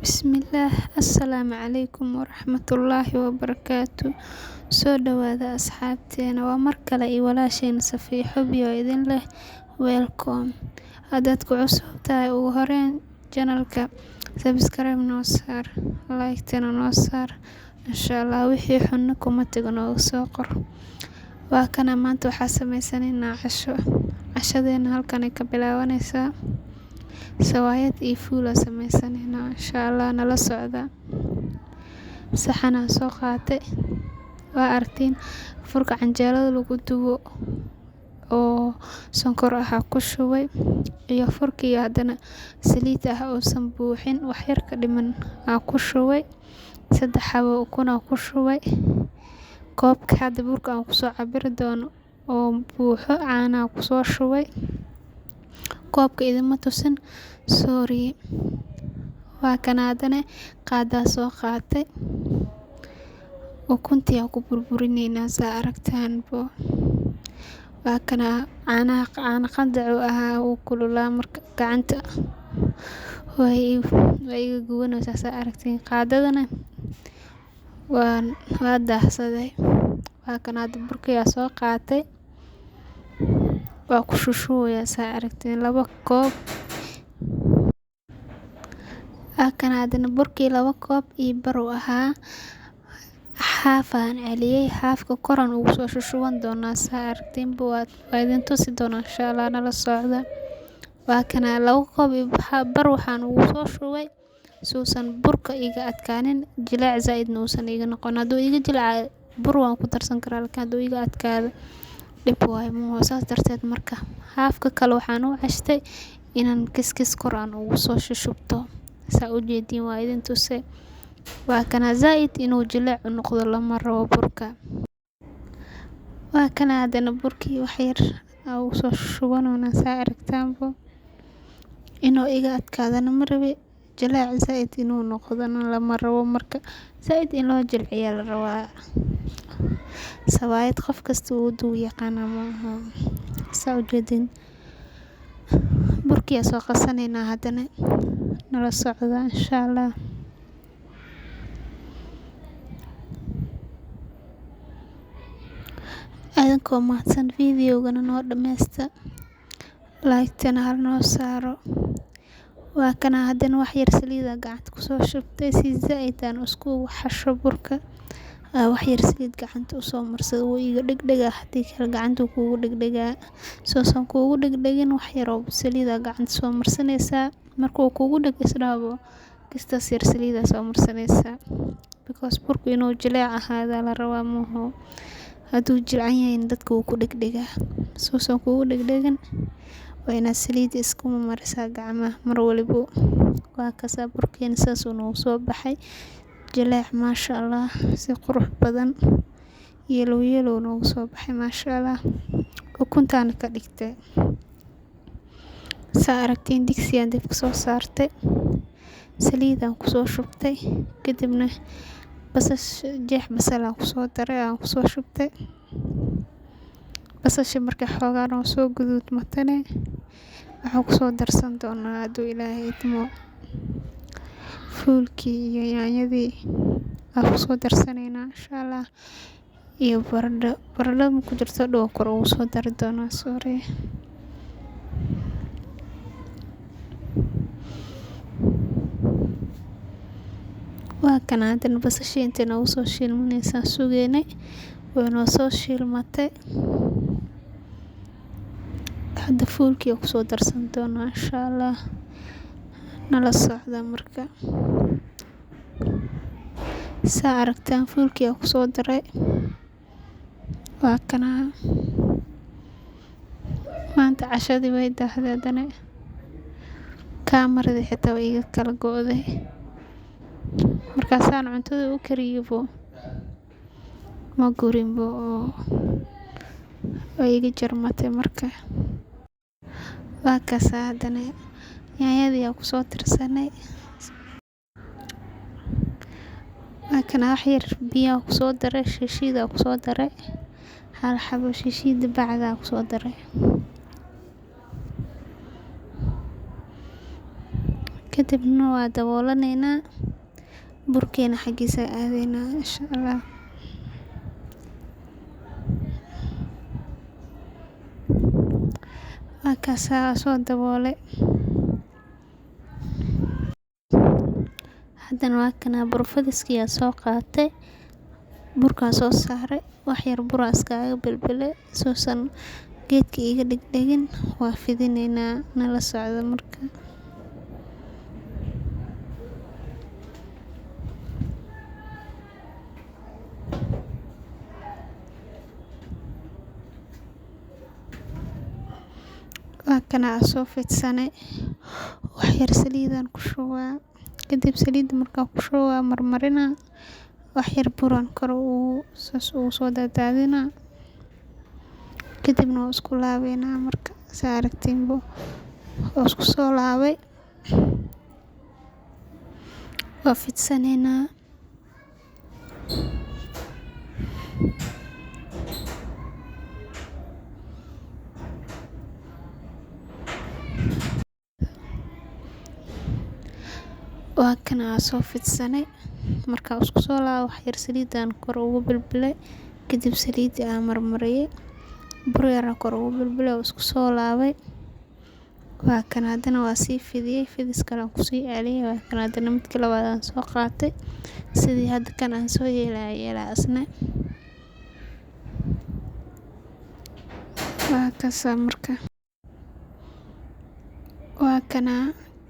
Bismillah, Assalaamu calaykum waraxmatullaahi wabarakaatu. Soo dhawaada asxaabteena, waa mar kale iyo walaasheen Safiya Xubi oo idin leh welcome. Haddaad ku cusub tahay ugu horreyn channelka, subscribe noo saar, like-tana noo saar. Insha Allah wixii xunna kuma tago nooga soo qor. Waa kana maanta waxaa samaysaneynaa casho. Cashadeena halkan ay ka bilaabanaysaa. Sawaayad iyo fuul samaysaneynaa. Insha Allah nala socda. Saxanaan soo qaatay. Waa artiin furka canjeelada lagu dubo oo sonkor ah ku shubay iyo furkii haddana saliid ah oo san buuxin wax yar ka dhiman ku shubay. 3 xabo ukun ku shubay. Koobka hadda burka aan ku soo cabiri doono oo buuxo caana ku soo shubay. Koobka idima tusin, sorry. Waa kana haddana qaadaa soo qaatay. Ukuntii aan ku burburinayna saa aragtaan bo. Waa kana caana qandac ah oo kululaa marka gacanta way iga gubanaysaa saa aragtiin. Qaadadana waa daahsaday. Waa kana hadda burkii aan soo qaatay. Waa ku shushuuya saa aragtiin 2 koob. Waa kana haddana burkii 2 koob iyo bar ahaa. Haafaan celiyay, haafka koran ugu soo shushuban doonaa saa aragtiin waa idin tusi doonaa insha Allah nala socda. Waa kana 2 koob iyo bar waxaan ugu soo shubay suusan burka iga adkaanin jilaac zaid nuusan iga noqon. Hadduu iga jilaac bur waan ku darsan karaa laakiin hadduu iga adkaado dhib waay ma saas darteed marka haafka kale waxaan u cashtay inaan kiskis koran ugu soo shushubto saa u jeedin waa idin tusay. Waa kana zaid inuu jilaac noqdo lama rabo burka. Waa kana haddana burkii wax yar ugu soo shubanoona saa aragtaan bo inuu iga adkaadana ma rabi jilaac zaid inuu noqdona lama rabo marka zaid in loo jilciyo la rabaa. Sawaayad qof kasta uu duu yaqaan ama saa u jeedin. Burkii soo qasanayna haddana nala socda insha Allah. Adinkoo mahadsan video-gana noo dhammaysta. Like-tana hal noo saaro. Waa kana haddana wax yar saliida gacanta ku soo shubtay si zaid aan isku xasho burka. Wax yar saliid gacanta u soo marsado wuu iga dhigdhigaa hadii kale gacanta kuugu dhigdhigaa. Soosan kuugu dhigdhigin wax yar oo saliida gacanta soo marsanaysa. Markuu kuugu dhig isdhaabo kasta yar saliida soo marsanaysa. Because burku inuu jilaac ahaada la rabaa muuhu. Hadduu jilcan yahay dadka uu ku dhigdhigaa. Soosan kuugu dhigdhigin waa inaad saliid isku marisaa gacmaha mar waliba. Waa kasaa burkeen saas uu soo baxay. Jilaac maasha Allah si qurux badan yellow noogu soo baxay maasha Allah. Ukuntaan ka dhigtay. Saa aragtiin digsiyan dib ku soo saartay. Saliidaan ku soo shubtay. Kadibna basal ku soo daray aan ku soo shubtay. Basasha markay xoogaan oo soo guduud matane waxaan ku soo darsan doonaa hadduu Ilaahay idmo. Fuulkii iyo yaanyadii aan ku soo darsanayna insha Allah. Iyo baradho ma ku jirto dhow kor ugu soo dari doonaa sorry. Waa kana haddana basasha intii noogu soo shiilmanaysa sugeynay way noo soo shiilmatay. Hadda fuulkii ku soo darsan doonaa insha Allah nala socda marka. Saa aragtaan fuulkii ku soo daray. Waa kana maanta cashadii way daahday haddana. Kaamirada xitaa way iga kala go'day. Markaasaan cuntada u kariyo ma gurin way iga jarmatay marka. Waa kasaa haddana yaanyadii ku soo tirsanay. Waa kana wax yar biyo ku soo daray shishiida ku soo daray. Hal xabo shishiida bacda ku soo daray. kadibna waa daboolaneyna burkeena xagiisa aadeyna insha Allah. Markaasa soo daboole hadana waa kana burfadiski soo qaatay burkaan soo saaray wax yar bura iskaga bilbile suusan geedka iga dhigdhigin waa fidineyna nala socdo marka. waa kana soo fidsanay wax yar saliidan ku shubaa kadib saliida markaa ku shubaa marmarina wax yar buraan kor uu soo daadadina kadibna waa isku laabeyna marka saa aragtiinbo waa isku soo laabay waa fidsaneyna waa kana soo fidsanay marka isku soo laabay wax yar saliidan kor ugu bilbilay kadib saliidi aan marmariyay bur yar kor ugu bilbilay oo isku soo laabay waa kana hadana waa sii fidiyay fidis kale aan ku sii celiyay waa kana hadana mid kale aan soo qaatay sidii hadda kan aan soo yeelay asna waa kaasa marka waa kana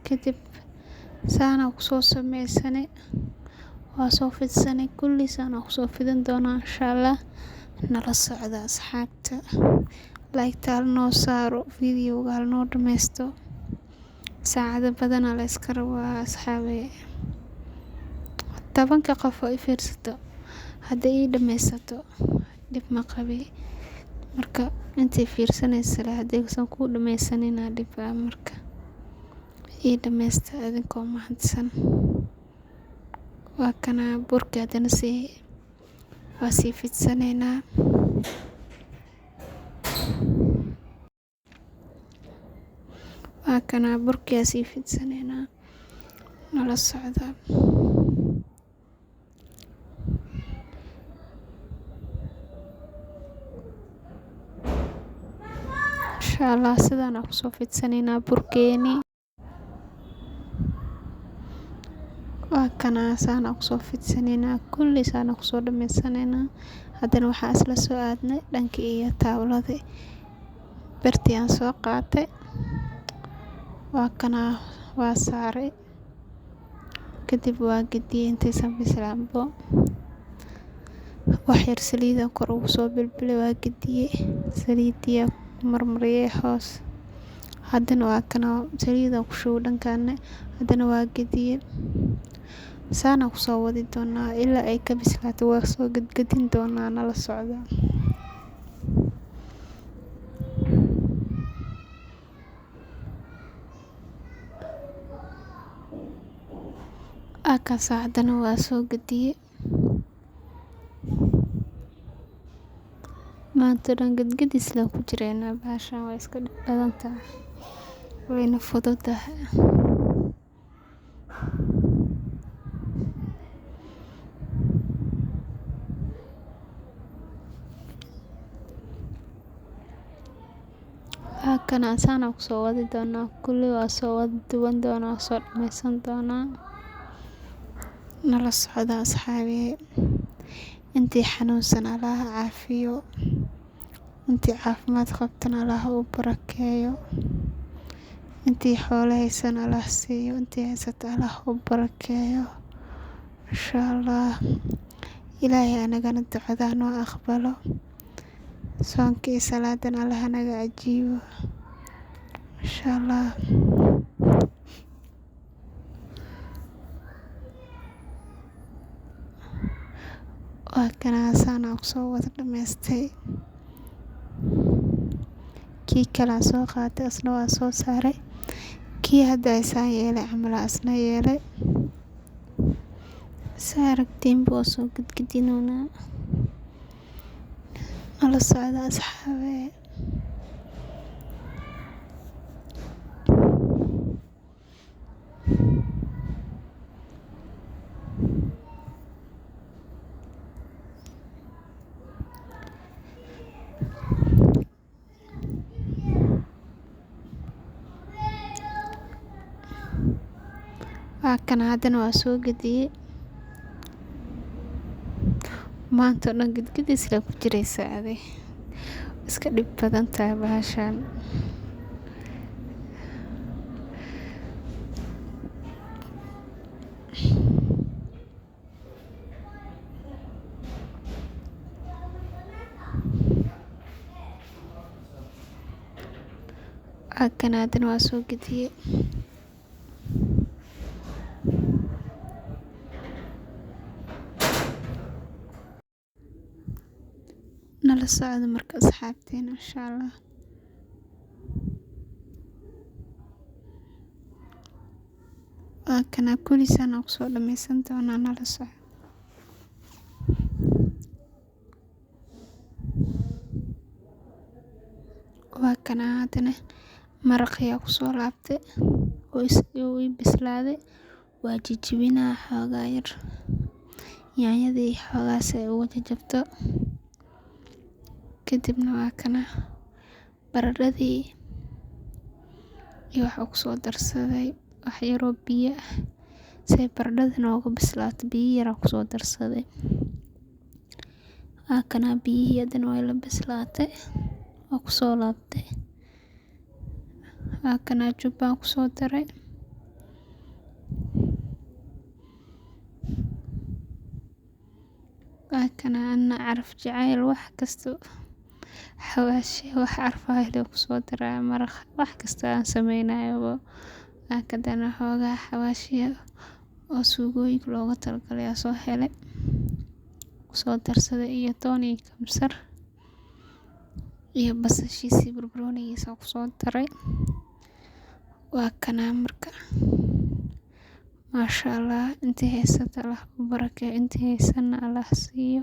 kadib saana ku soo sameysanay waa soo fidsanay kulli saana ku soo fidan doona insha Allah. nala socda asxaabta like taal noo saaro videoga hal noo dhameysto saacado badan la iska rabaa asxaabe 10 qof oo i fiirsato hadda ii dhameysato dib ma qabi marka intii fiirsanaysa hadaysan ku dhameysanina dib marka ii dhameysta adinkoo mahadsan. waa kana burka hadana waa sii fidsaneyna waa kana burka sii fidsaneyna nala socda insha Allah. sidaan ku soo fidsaneyna burkeeni waa kana saana ku soo fidsaneyna kulli saana ku soo dhameysaneyna hadana waxa isla soo aadnay dhanka iyo taawlada birti aan soo qaatay waa kana waa saaray kadib waa gidiyay intaysan bislaanbo wax yar saliidan kor ugu soo bilbilay waa gidiyay saliidiya marmariyay hoos hadana waa kana saliidan ku shubay dhankaana hadana waa gidiyay saana ku soo wadi doona ilaa ay ka bislaato waa soo gadgadin doona nala socda. akaasa hadana waa soo gadiyay maanta dhan gadgadis la ku jireena baashan waa iska dhib badan tahay wayna fududahay. kana saana ku soo wadi doona kulli waa soo wadi duwan doona soo dhameysan doona nala socda asxaabe. intii xanuunsan Allah caafiyo intii caafimaad qabtana Allah u barakeeyo intii xoolo haysan Allah siiyo intii haysata Allah u barakeeyo insha Allah. ilaahay anagana ducada noo aqbalo soonkii salaadan Allah naga ajiibo insha Allah. waa kana saana ku soo wada dhameystay kii kala soo qaatay asna waa soo saaray kii hadda aysan yeelay camal asna yeelay saaragtiin boo soo gadgadinoona nala socda asxaabe. waa kana hadana waa soo gadiye maanta oo dhan gidgidis la ku jiraysa ade iska dhib badan tahay bahashan. Waa kana hadana waa soo gadiye nala socdo marka asxaabteena insha Allah. Waa kana kulisana ku soo dhameysan doonaa nala socdo. Waa kana hadana maraqya ku soo laabtay oo ii bislaaday waa jijibinaa xoogaa yar yaanyadii xoogaa si ay ugu jajabto kadibna waa kana baradhadii iyo waxa ku soo darsaday wax yar oo biyo ah si ay baradhada noogu bislaato biyo yar ku soo darsaday. Waa kana biyihii hadana way la bislaatay oo ku soo laabtay. Waa kana jubaan ku soo daray waa kana ana caraf jacayl wax kasto xawaashi wax carfayo ku soo daraa maraq wax kasta aan sameynayo waa kadana xoogaa xawaashiyo oo suugooyinka looga talagalay soo helay ku soo darsaday iyo toon iyo kabsar iyo basashiisi barbaroonigiisa ku soo daray. Waa kana marka maashaAllah intii haysata Allah u barakeeyo intii haysana Allah siiyo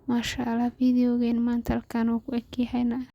maashaAllah videogeena maanta halkaan uu ku eg yahayna.